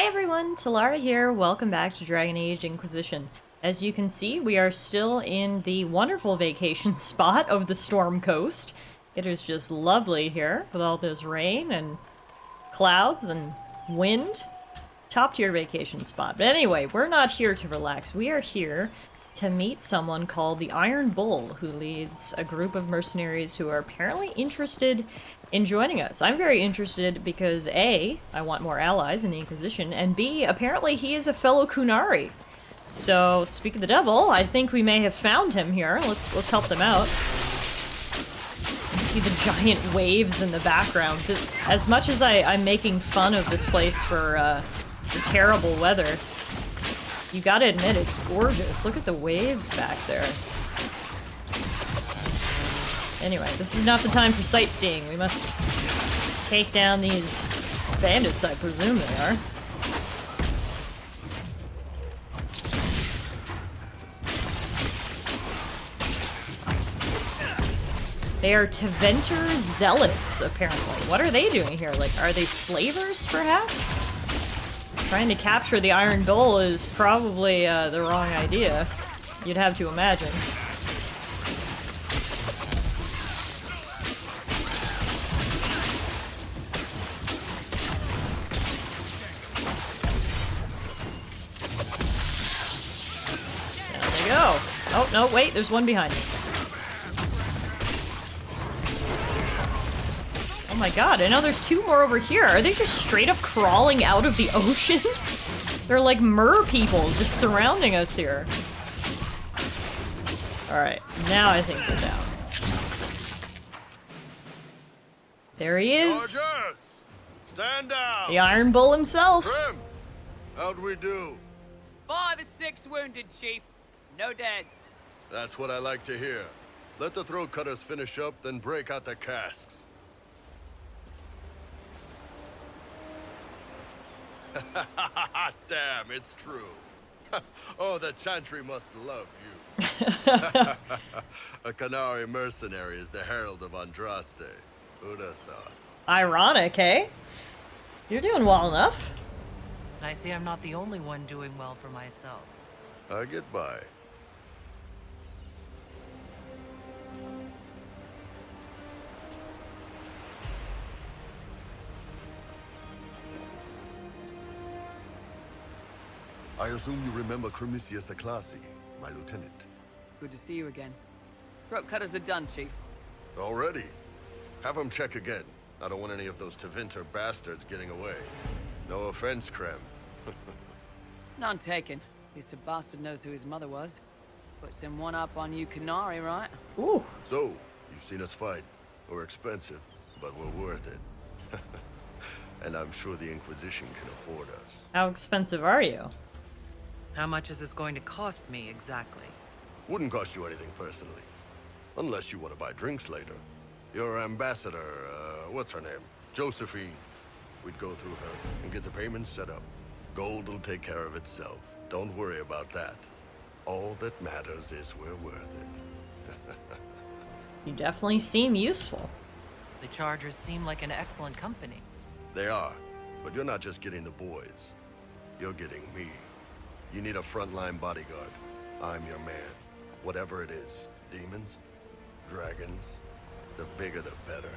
everyone, Tallara here. Welcome back to Dragon Age Inquisition. As you can see, we are still in the wonderful vacation spot of the Storm Coast. It is just lovely here with all this rain and clouds and wind. Top tier vacation spot. But anyway, we're not here to relax. We are here to meet someone called the Iron Bull, who leads a group of mercenaries who are apparently interested in joining us. I'm very interested because A, I want more allies in the Inquisition, and B, apparently he is a fellow Kunari. So, speak of the devil, I think we may have found him here. Let's help them out. You see the giant waves in the background. As much as I'm making fun of this place for the terrible weather, you gotta admit, it's gorgeous. Look at the waves back there. Anyway, this is not the time for sightseeing. We must take down these bandits, I presume they are. They are Teventer Zealots, apparently. What are they doing here? Like, are they slavers, perhaps? Trying to capture the Iron Bull is probably the wrong idea. You'd have to imagine. There they go. Oh, no, wait, there's one behind me. Oh my god, I know there's two more over here. Are they just straight up crawling out of the ocean? They're like mer people just surrounding us here. Alright, now I think they're down. There he is! Soldiers, stand down! The Iron Bull himself! Grim, how'd we do? 5 or 6 wounded, Chief. No dead. That's what I like to hear. Let the throat cutters finish up, then break out the casks. Damn, it's true. Oh, the Chantry must love you. A Canary mercenary is the herald of Andraste. Who'd have thought? Ironic, eh? You're doing well enough. I see I'm not the only one doing well for myself. I get by. I assume you remember Cremisius Aclassi, my lieutenant. Good to see you again. Throat cutters are done, Chief. Already? Have him check again. I don't want any of those Teventer bastards getting away. No offense, Krem. None taken. At least a bastard knows who his mother was. Puts him one up on you Canary, right? Ooh. So, you've seen us fight. We're expensive, but we're worth it. And I'm sure the Inquisition can afford us. How expensive are you? How much is this going to cost me exactly? Wouldn't cost you anything personally. Unless you want to buy drinks later. Your ambassador, what's her name? Josephine. We'd go through her and get the payments set up. Gold will take care of itself. Don't worry about that. All that matters is we're worth it. You definitely seem useful. The Chargers seem like an excellent company. They are, but you're not just getting the boys. You're getting me. You need a frontline bodyguard. I'm your man. Whatever it is. Demons? Dragons? The bigger the better.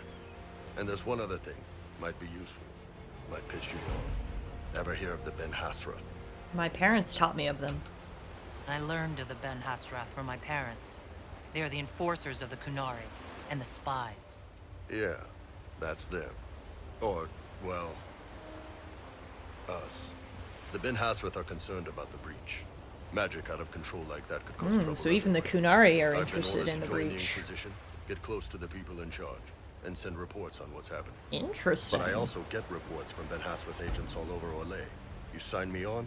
And there's one other thing. Might be useful. Might piss you off. Ever hear of the Ben Hasra? My parents taught me of them. I learned of the Ben Hasrath from my parents. They are the enforcers of the Kunari, and the spies. Yeah, that's them. Or, well, us. The Ben Hasrath are concerned about the breach. Magic out of control like that could cause trouble. So even the everywhere. Kunari are I've been interested ordered in the to join the breach. Inquisition, get close to the people in charge, and send reports on what's happening. Interesting. But I also get reports from Ben Hasrath agents all over Orlais. You sign me on,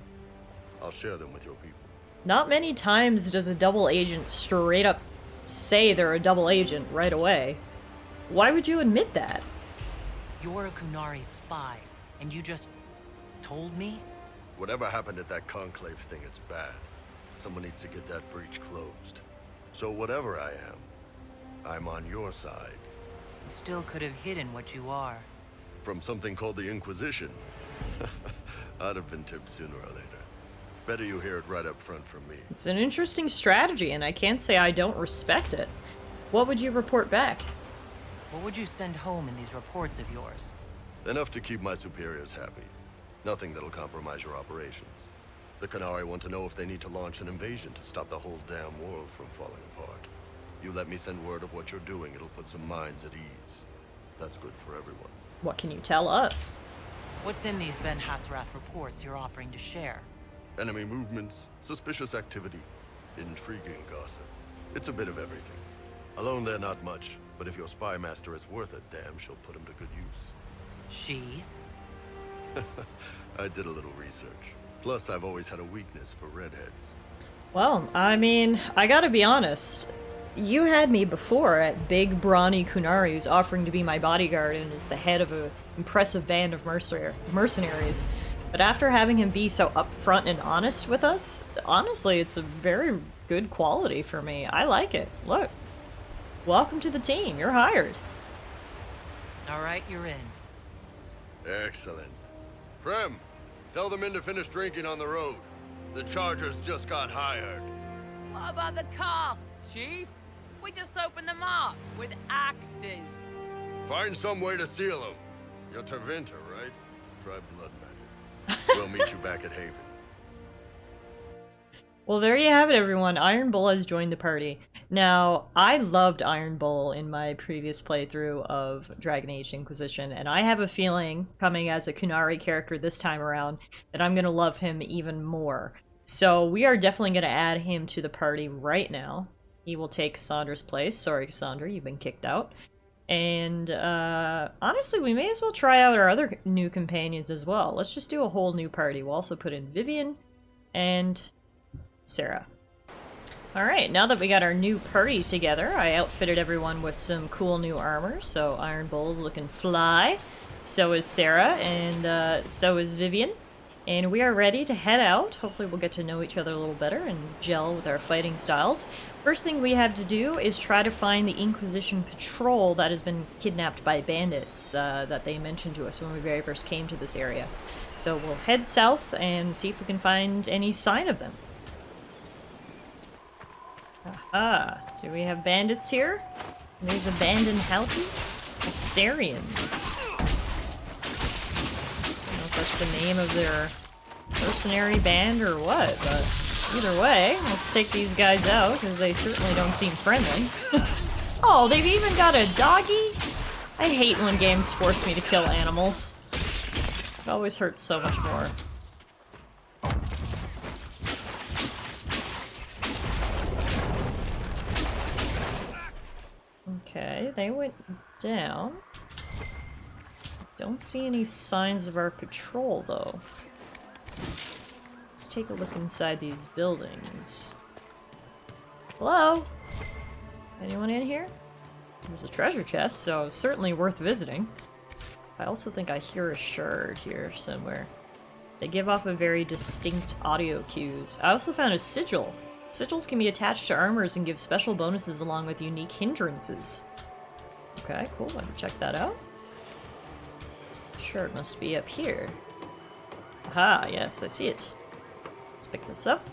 I'll share them with your people. Not many times does a double agent straight up say they're a double agent right away. Why would you admit that? You're a Kunari spy, and you just told me? Whatever happened at that conclave thing, it's bad. Someone needs to get that breach closed. So whatever I am, I'm on your side. You still could have hidden what you are. From something called the Inquisition. I'd have been tipped sooner or later. Better you hear it right up front from me. It's an interesting strategy, and I can't say I don't respect it. What would you report back? What would you send home in these reports of yours? Enough to keep my superiors happy. Nothing that'll compromise your operations. The Qunari want to know if they need to launch an invasion to stop the whole damn world from falling apart. You let me send word of what you're doing, it'll put some minds at ease. That's good for everyone. What can you tell us? What's in these Ben Hassrath reports you're offering to share? Enemy movements, suspicious activity, intriguing gossip. It's a bit of everything. Alone they're not much, but if your spy master is worth a damn, she'll put him to good use. She? I did a little research. Plus, I've always had a weakness for redheads. Well, I mean, I gotta be honest. You had me before at big, brawny Qunari who's offering to be my bodyguard and is the head of an impressive band of mercenaries. But after having him be so upfront and honest with us, honestly, it's a very good quality for me. I like it. Look. Welcome to the team. You're hired. Alright, you're in. Excellent. Prem, tell the men to finish drinking on the road. The Chargers just got hired. What about the casks, Chief? We just opened them up with axes. Find some way to seal them. You're Tervinter, right? Try blood magic. We'll meet you back at Haven. Well, there you have it, everyone. Iron Bull has joined the party. Now, I loved Iron Bull in my previous playthrough of Dragon Age Inquisition, and I have a feeling, coming as a Qunari character this time around, that I'm going to love him even more. So we are definitely going to add him to the party right now. He will take Cassandra's place. Sorry, Cassandra, you've been kicked out. And, honestly, we may as well try out our other new companions as well. Let's just do a whole new party. We'll also put in Vivian and Sarah. Alright, now that we got our new party together, I outfitted everyone with some cool new armor. So Iron Bull looking fly. So is Sarah, and so is Vivian. And we are ready to head out. Hopefully we'll get to know each other a little better and gel with our fighting styles. First thing we have to do is try to find the Inquisition patrol that has been kidnapped by bandits that they mentioned to us when we very first came to this area. So we'll head south and see if we can find any sign of them. Aha! So we have bandits here. These abandoned houses. Assyrians. I don't know if that's the name of their mercenary band or what, but either way, let's take these guys out, because they certainly don't seem friendly. Oh, they've even got a doggy? I hate when games force me to kill animals. It always hurts so much more. Okay, they went down. Don't see any signs of our patrol, though. Let's take a look inside these buildings. Hello? Anyone in here? There's a treasure chest, so certainly worth visiting. I also think I hear a shard here somewhere. They give off a very distinct audio cues. I also found a sigil. Sigils can be attached to armors and give special bonuses along with unique hindrances. Okay, cool. I can check that out. Sure, it must be up here. Aha, yes, I see it. Let's pick this up.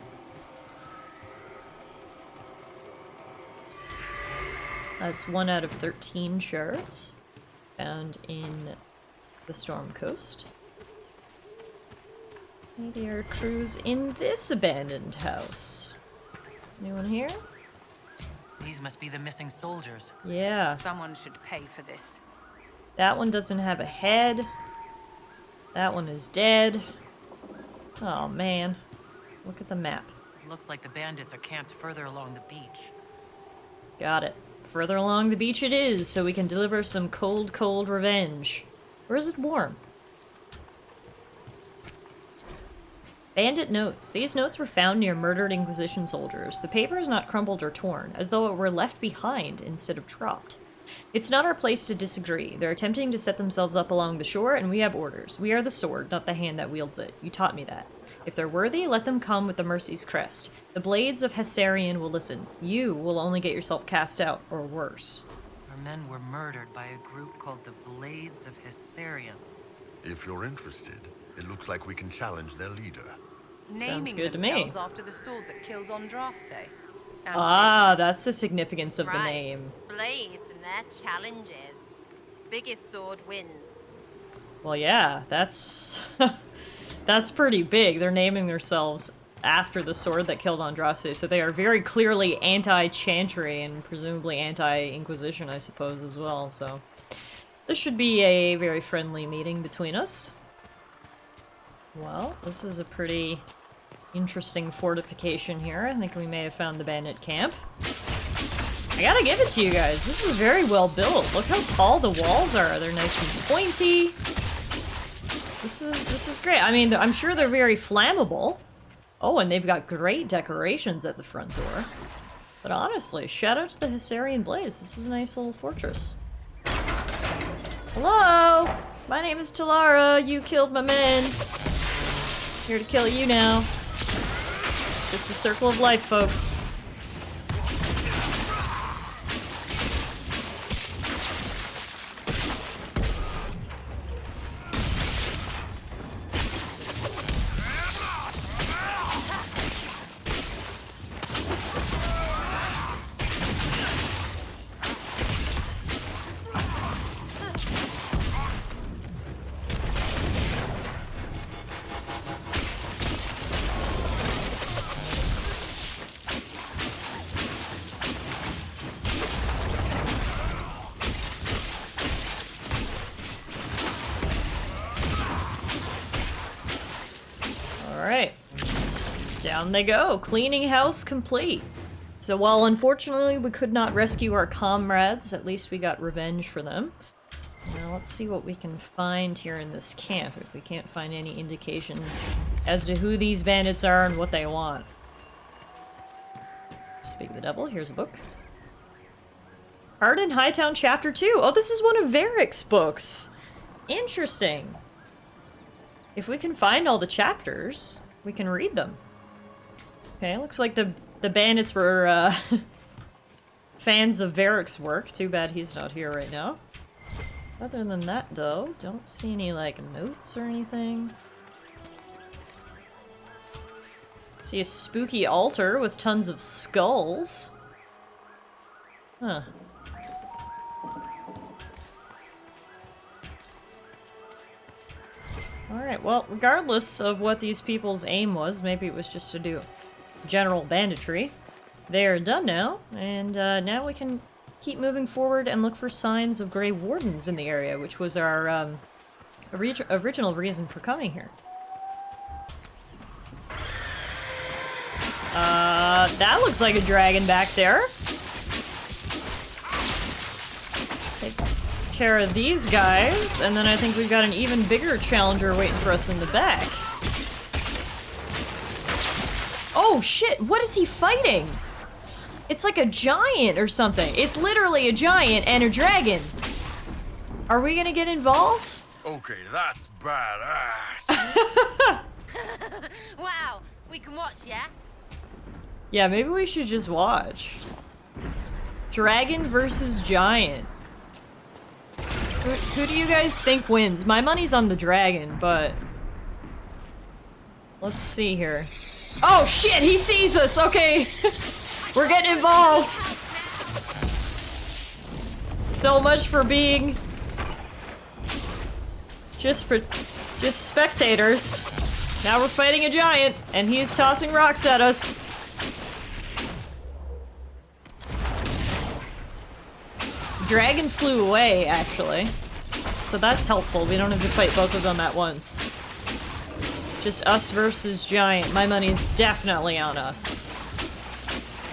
That's 1 out of 13 shards found in the Storm Coast. Maybe there are crews in this abandoned house. Anyone here? These must be the missing soldiers. Yeah. Someone should pay for this. That one doesn't have a head. That one is dead. Oh man. Look at the map. Looks like the bandits are camped further along the beach. Got it. Further along the beach it is, so we can deliver some cold, cold revenge. Or is it warm? Bandit notes. These notes were found near murdered Inquisition soldiers. The paper is not crumpled or torn, as though it were left behind instead of dropped. It's not our place to disagree. They're attempting to set themselves up along the shore, and we have orders. We are the sword, not the hand that wields it. You taught me that. If they're worthy, let them come with the Mercy's crest. The blades of Hessarian will listen. You will only get yourself cast out, or worse. Our men were murdered by a group called the Blades of Hessarian. If you're interested, It looks like we can challenge their leader. Sounds Naming good to me. themselves after the sword that killed Andraste. Ah, that's the significance of the Right. name. Blades and their challenges. Biggest sword wins. Well, yeah, that's that's pretty big. They're naming themselves after the sword that killed Andraste, so they are very clearly anti-Chantry and presumably anti-Inquisition, I suppose, as well. So this should be a very friendly meeting between us. Well, this is a pretty interesting fortification here. I think we may have found the bandit camp. I gotta give it to you guys. This is very well built. Look how tall the walls are. They're nice and pointy. This is great. I mean, I'm sure they're very flammable. Oh, and they've got great decorations at the front door. But honestly, shout out to the Hissarian Blaze. This is a nice little fortress. Hello! My name is Tallara. You killed my men. Here to kill you now. Just a circle of life, folks. Alright. Down they go. Cleaning house complete. So while unfortunately we could not rescue our comrades, at least we got revenge for them. Now let's see what we can find here in this camp, if we can't find any indication as to who these bandits are and what they want. Speak of the devil, here's a book. Arden Hightown Chapter 2. Oh, this is one of Varric's books. Interesting. If we can find all the chapters, we can read them. Okay, looks like the bandits were fans of Varric's work. Too bad he's not here right now. Other than that, though, don't see any, like, notes or anything. See a spooky altar with tons of skulls. Huh. Alright, well, regardless of what these people's aim was, maybe it was just to do general banditry, they are done now, and now we can keep moving forward and look for signs of Grey Wardens in the area, which was our original reason for coming here. That looks like a dragon back there. Take care of these guys, and then I think we've got an even bigger challenger waiting for us in the back. Oh shit, what is he fighting? It's like a giant or something. It's literally a giant and a dragon. Are we gonna get involved? Okay, that's badass. Wow, we can watch, yeah? Yeah, maybe we should just watch. Dragon versus giant. Who do you guys think wins? My money's on the dragon, but... let's see here. Oh shit, he sees us! Okay. We're getting involved! So much for being... just spectators. Now we're fighting a giant, and he's tossing rocks at us. Dragon flew away, actually. So that's helpful. We don't have to fight both of them at once. Just us versus giant. My money's definitely on us.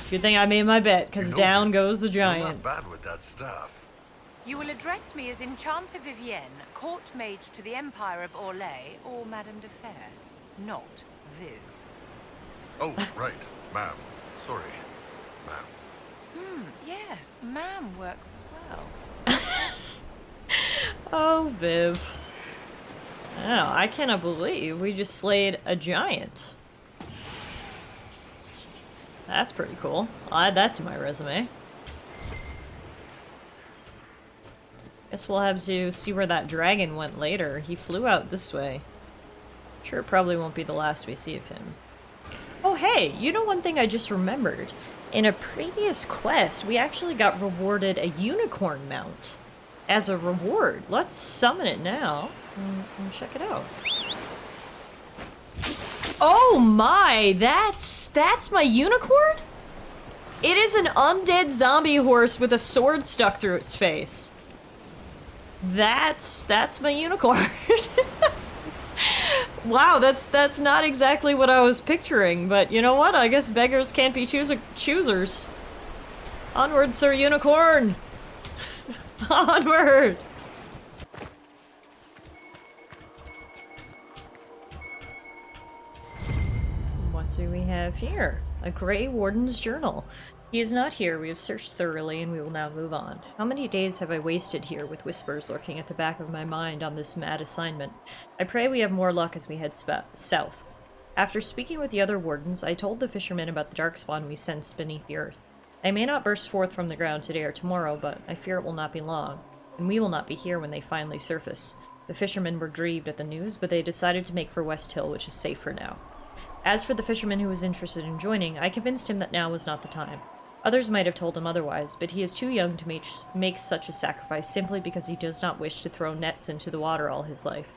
Good thing I made my bet, because down goes the You're not giant. bad with that stuff. You will address me as Enchanter Vivienne, court mage to the Empire of Orlais, or Madame de Fer, not Viv. Oh, right, ma'am. Sorry, ma'am. Yes, ma'am works as well. Oh, Viv. Oh, I cannot believe we just slayed a giant. That's pretty cool. I'll add that to my resume. Guess we'll have to see where that dragon went later. He flew out this way. Sure, it probably won't be the last we see of him. Oh hey, you know one thing I just remembered? In a previous quest, we actually got rewarded a unicorn mount as a reward. Let's summon it now and check it out. Oh my, that's my unicorn? It is an undead zombie horse with a sword stuck through its face. That's my unicorn. Wow, that's not exactly what I was picturing, but you know what? I guess beggars can't be choosers. Onward, Sir Unicorn! Onward! What do we have here? A Grey Warden's journal. He is not here. We have searched thoroughly, and we will now move on. How many days have I wasted here with whispers lurking at the back of my mind on this mad assignment? I pray we have more luck as we head south. After speaking with the other wardens, I told the fishermen about the darkspawn we sensed beneath the earth. They may not burst forth from the ground today or tomorrow, but I fear it will not be long, and we will not be here when they finally surface. The fishermen were grieved at the news, but they decided to make for West Hill, which is safe for now. As for the fisherman who was interested in joining, I convinced him that now was not the time. Others might have told him otherwise, but he is too young to make such a sacrifice simply because he does not wish to throw nets into the water all his life.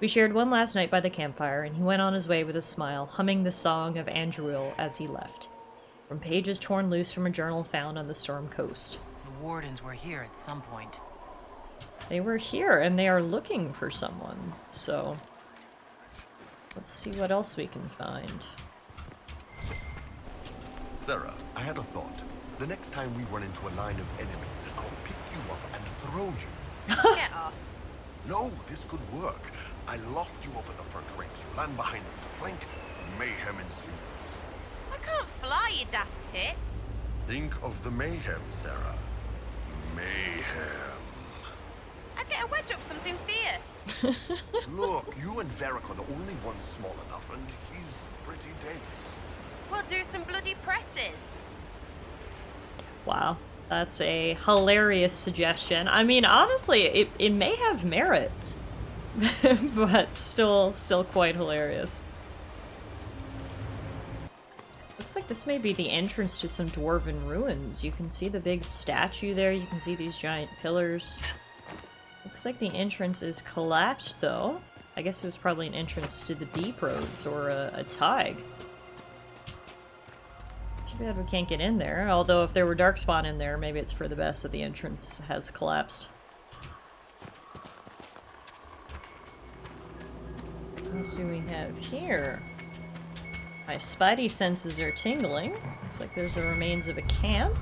We shared one last night by the campfire, and he went on his way with a smile, humming the song of Andruil as he left. From pages torn loose from a journal found on the Storm Coast. The wardens were here at some point. They were here, and they are looking for someone, so... let's see what else we can find. Sarah, I had a thought. The next time we run into a line of enemies, I'll pick you up and throw you. Get off. No, this could work. I loft you over the front ranks. You land behind them to flank. Mayhem ensues. I can't fly, you daft tit. Think of the mayhem, Sarah. Mayhem. I'd get a wedge up something fierce. Look, you and Varric are the only ones small enough, and he's pretty dense. We'll do some bloody presses. Wow, that's a hilarious suggestion. I mean, honestly, it may have merit, but still quite hilarious. Looks like this may be the entrance to some dwarven ruins. You can see the big statue there, you can see these giant pillars. Looks like the entrance is collapsed, though. I guess it was probably an entrance to the deep roads, or a tag. Too bad we can't get in there, although if there were darkspawn in there, maybe it's for the best that the entrance has collapsed. What do we have here? My spidey senses are tingling. Looks like there's the remains of a camp.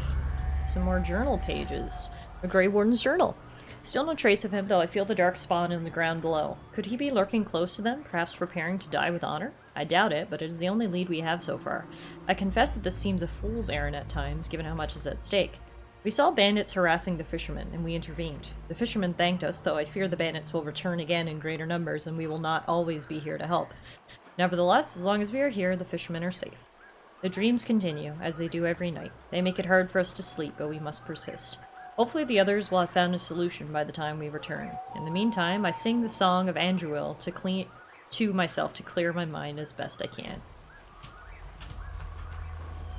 Some more journal pages. A Grey Warden's journal. Still no trace of him, though I feel the darkspawn in the ground below. Could he be lurking close to them, perhaps preparing to die with honor? I doubt it, but it is the only lead we have so far. I confess that this seems a fool's errand at times, given how much is at stake. We saw bandits harassing the fishermen, and we intervened. The fishermen thanked us, though I fear the bandits will return again in greater numbers, and we will not always be here to help. Nevertheless, as long as we are here, the fishermen are safe. The dreams continue, as they do every night. They make it hard for us to sleep, but we must persist. Hopefully the others will have found a solution by the time we return. In the meantime, I sing the song of Andruil to myself to clear my mind as best I can.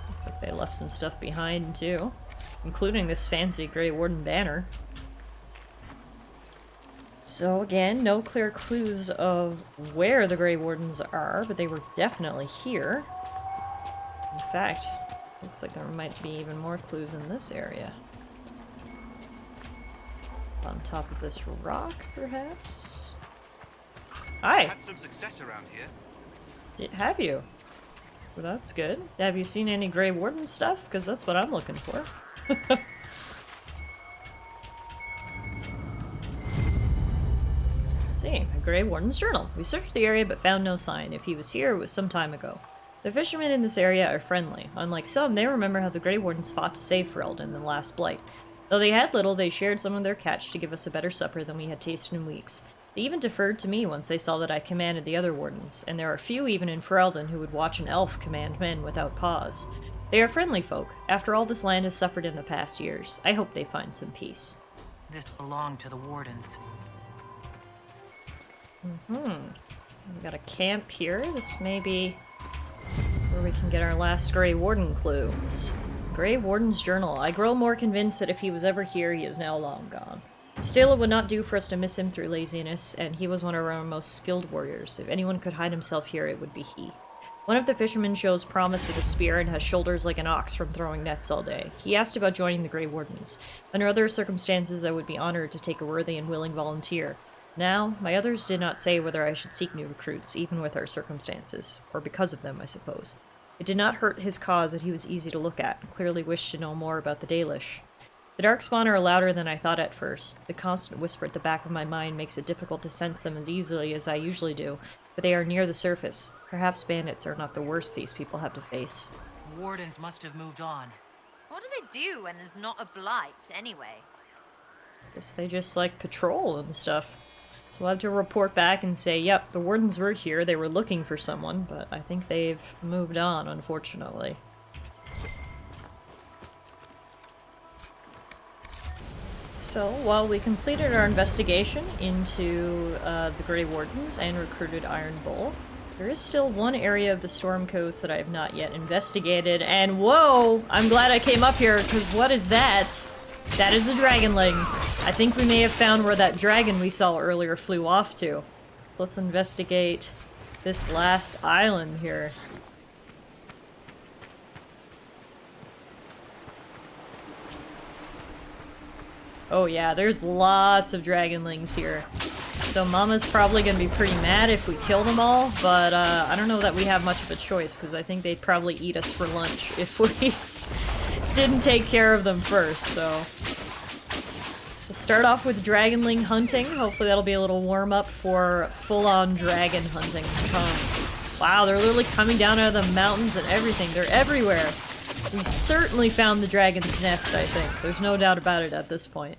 Looks like they left some stuff behind, too. Including this fancy Grey Warden banner. So again, no clear clues of where the Grey Wardens are, but they were definitely here. In fact, looks like there might be even more clues in this area. On top of this rock, perhaps? Hi! Had some success around here. Have you? Well, that's good. Have you seen any Grey Warden stuff? Because that's what I'm looking for. See, a Grey Warden's journal. We searched the area but found no sign. If he was here, it was some time ago. The fishermen in this area are friendly. Unlike some, they remember how the Grey Wardens fought to save Ferelden in the last blight. Though they had little, they shared some of their catch to give us a better supper than we had tasted in weeks. They even deferred to me once they saw that I commanded the other wardens, and there are few even in Ferelden who would watch an elf command men without pause. They are friendly folk. After all this land has suffered in the past years, I hope they find some peace. This belonged to the wardens. We got a camp here. This may be where we can get our last Grey Warden clue. Grey Warden's journal. I grow more convinced that if he was ever here, he is now long gone. Still, it would not do for us to miss him through laziness, and he was one of our most skilled warriors. If anyone could hide himself here, it would be he. One of the fishermen shows promise with a spear and has shoulders like an ox from throwing nets all day. He asked about joining the Grey Wardens. Under other circumstances, I would be honored to take a worthy and willing volunteer. Now, my others did not say whether I should seek new recruits, even with our circumstances. Or because of them, I suppose. It did not hurt his cause that he was easy to look at, and clearly wished to know more about the Dalish. The Darkspawn are louder than I thought at first. The constant whisper at the back of my mind makes it difficult to sense them as easily as I usually do, but they are near the surface. Perhaps bandits are not the worst these people have to face. Wardens must have moved on. What do they do when there's not a blight, anyway? Guess they just, like, patrol and stuff. So we'll have to report back and say, yep, the Wardens were here, they were looking for someone, but I think they've moved on, unfortunately. So, while we completed our investigation into the Grey Wardens and recruited Iron Bull, there is still one area of the Storm Coast that I have not yet investigated, and whoa! I'm glad I came up here, because what is that? That is a dragonling. I think we may have found where that dragon we saw earlier flew off to. So let's investigate this last island here. Oh yeah, there's lots of dragonlings here. So Mama's probably gonna be pretty mad if we kill them all, but I don't know that we have much of a choice, because I think they'd probably eat us for lunch if we didn't take care of them first, so... We'll start off with dragonling hunting. Hopefully that'll be a little warm-up for full-on dragon hunting to come. Wow, they're literally coming down out of the mountains and everything. They're everywhere. We certainly found the dragon's nest, I think. There's no doubt about it at this point.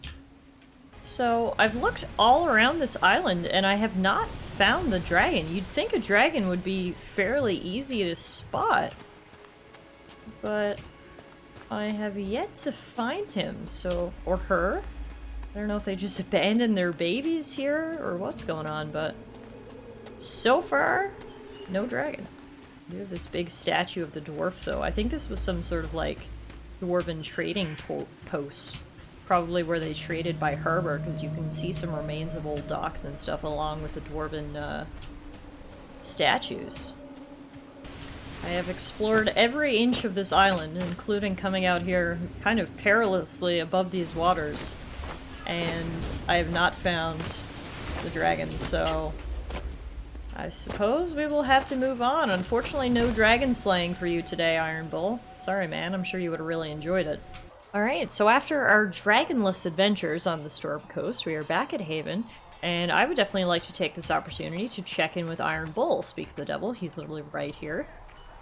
So, I've looked all around this island, and I have not found the dragon. You'd think a dragon would be fairly easy to spot. But I have yet to find him, so... or her? I don't know if they just abandoned their babies here, or what's going on, but... so far, no dragon. We have this big statue of the dwarf, though. I think this was some sort of, like, dwarven trading post. Probably where they traded by harbor, because you can see some remains of old docks and stuff along with the dwarven, statues. I have explored every inch of this island, including coming out here kind of perilously above these waters. And I have not found the dragon, so... I suppose we will have to move on. Unfortunately, no dragon slaying for you today, Iron Bull. Sorry, man. I'm sure you would have really enjoyed it. Alright, so after our dragonless adventures on the Storm Coast, we are back at Haven, and I would definitely like to take this opportunity to check in with Iron Bull. Speak of the devil, he's literally right here.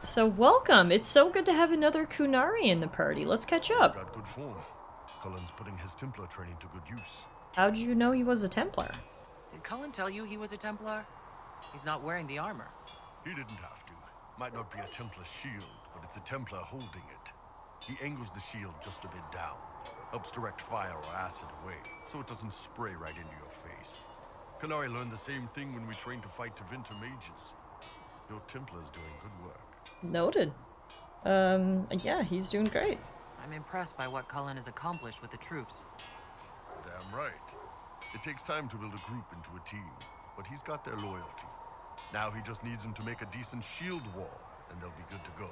So welcome! It's so good to have another Kunari in the party. Let's catch up. Got good form. Cullen's putting his Templar training to good use. How'd you know he was a Templar? Did Cullen tell you he was a Templar? He's not wearing the armor. He didn't have to. Might not be a Templar shield, but it's a Templar holding it. He angles the shield just a bit down. Helps direct fire or acid away, so it doesn't spray right into your face. Kunari learned the same thing when we trained to fight Tevinter mages. Your Templar's doing good work. Noted. Yeah, he's doing great. I'm impressed by what Cullen has accomplished with the troops. Damn right. It takes time to build a group into a team, but he's got their loyalty. Now he just needs them to make a decent shield wall, and they'll be good to go.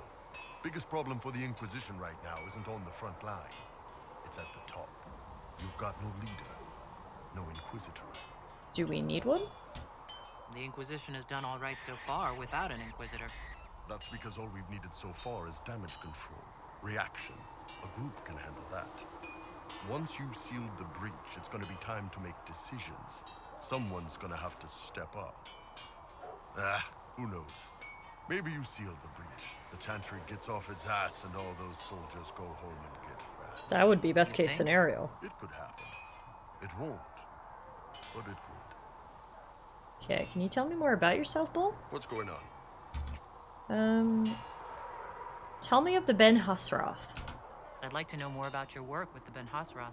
Biggest problem for the Inquisition right now isn't on the front line. It's at the top. You've got no leader, no Inquisitor. Do we need one? The Inquisition has done all right so far without an Inquisitor. That's because all we've needed so far is damage control, reaction. A group can handle that. Once you've sealed the breach, it's gonna be time to make decisions. Someone's gonna have to step up. Who knows? Maybe you sealed the breach. The Chantry gets off its ass and all those soldiers go home and get fat. That would be best case scenario. It could happen. It won't, but it could. Okay, can you tell me more about yourself, Bull? What's going on? Tell me of the Ben Hasrath. I'd like to know more about your work with the Ben Hasrath.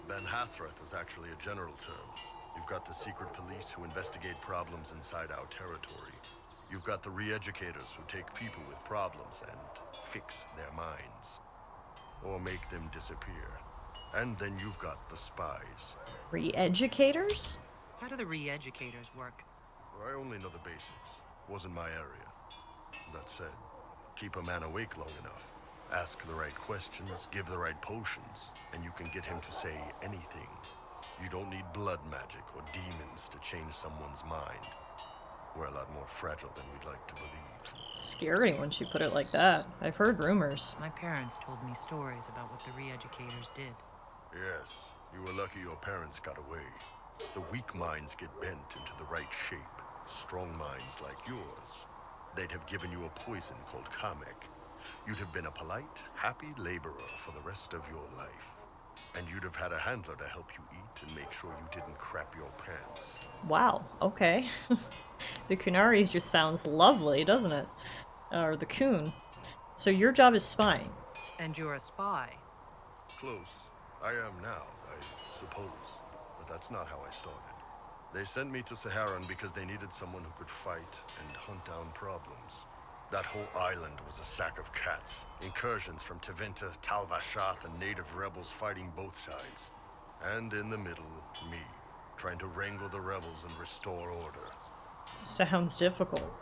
Ben Hasrath is actually a general term. You've got the secret police who investigate problems inside our territory. You've got the re-educators who take people with problems and fix their minds. Or make them disappear. And then you've got the spies. Re-educators? How do the re-educators work? I only know the basics. Wasn't my area. That said, keep a man awake long enough. Ask the right questions, give the right potions, and you can get him to say anything. You don't need blood magic or demons to change someone's mind. We're a lot more fragile than we'd like to believe. Scary once you put it like that. I've heard rumors. My parents told me stories about what the re-educators did. Yes, you were lucky your parents got away. The weak minds get bent into the right shape. Strong minds like yours, they'd have given you a poison called Kamek. You'd have been a polite, happy laborer for the rest of your life. And you'd have had a handler to help you eat and make sure you didn't crap your pants. Wow, okay. The Kunaris just sounds lovely, doesn't it? Or the Kun. So your job is spying. And you're a spy. Close. I am now, I suppose. But that's not how I started. They sent me to Saharan because they needed someone who could fight and hunt down problems. That whole island was a sack of cats. Incursions from Tevinter, Talvashath, and native rebels fighting both sides. And in the middle, me, trying to wrangle the rebels and restore order. Sounds difficult.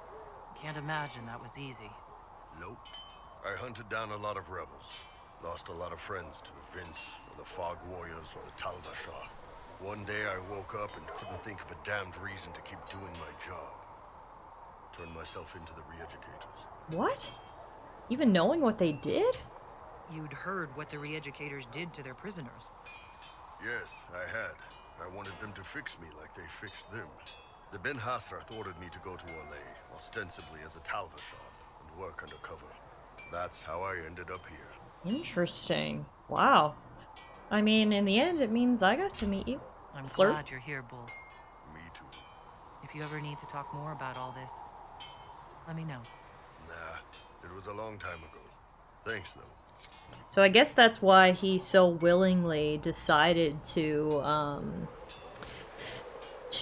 Can't imagine that was easy. Nope. I hunted down a lot of rebels. Lost a lot of friends to the Vince, or the Fog Warriors, or the Talvashath. One day I woke up and couldn't think of a damned reason to keep doing my job. Turned myself into the re-educators. What? Even knowing what they did? You'd heard what the re-educators did to their prisoners. Yes, I had. I wanted them to fix me like they fixed them. The Ben Hasrath ordered me to go to Orlais, ostensibly as a Talvashath, and work undercover. That's how I ended up here. Interesting. Wow. I mean, in the end, it means I got to meet you. I'm Flirt? glad you're here, Bull. Me too. If you ever need to talk more about all this, let me know. Nah, it was a long time ago. Thanks, though. So I guess that's why he so willingly decided to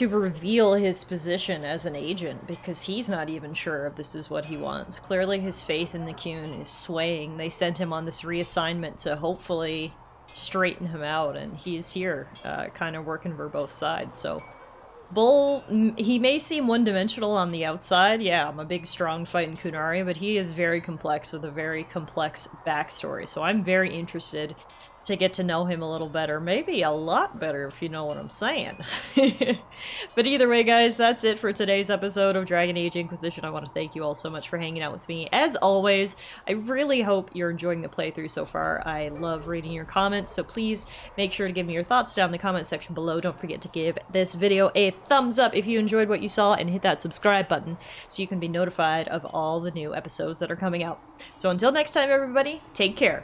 reveal his position as an agent, because he's not even sure if this is what he wants. Clearly his faith in the Kun is swaying. They sent him on this reassignment to hopefully straighten him out, and he's here, kind of working for both sides. So Bull, he may seem one-dimensional on the outside. Yeah, I'm a big, strong fighting Kunari, but he is very complex with a very complex backstory. So I'm very interested to get to know him a little better. Maybe a lot better, if you know what I'm saying. But either way, guys, that's it for today's episode of Dragon Age Inquisition. I want to thank you all so much for hanging out with me. As always, I really hope you're enjoying the playthrough so far. I love reading your comments, so please make sure to give me your thoughts down in the comment section below. Don't forget to give this video a thumbs up if you enjoyed what you saw, and hit that subscribe button so you can be notified of all the new episodes that are coming out. So until next time, everybody, take care.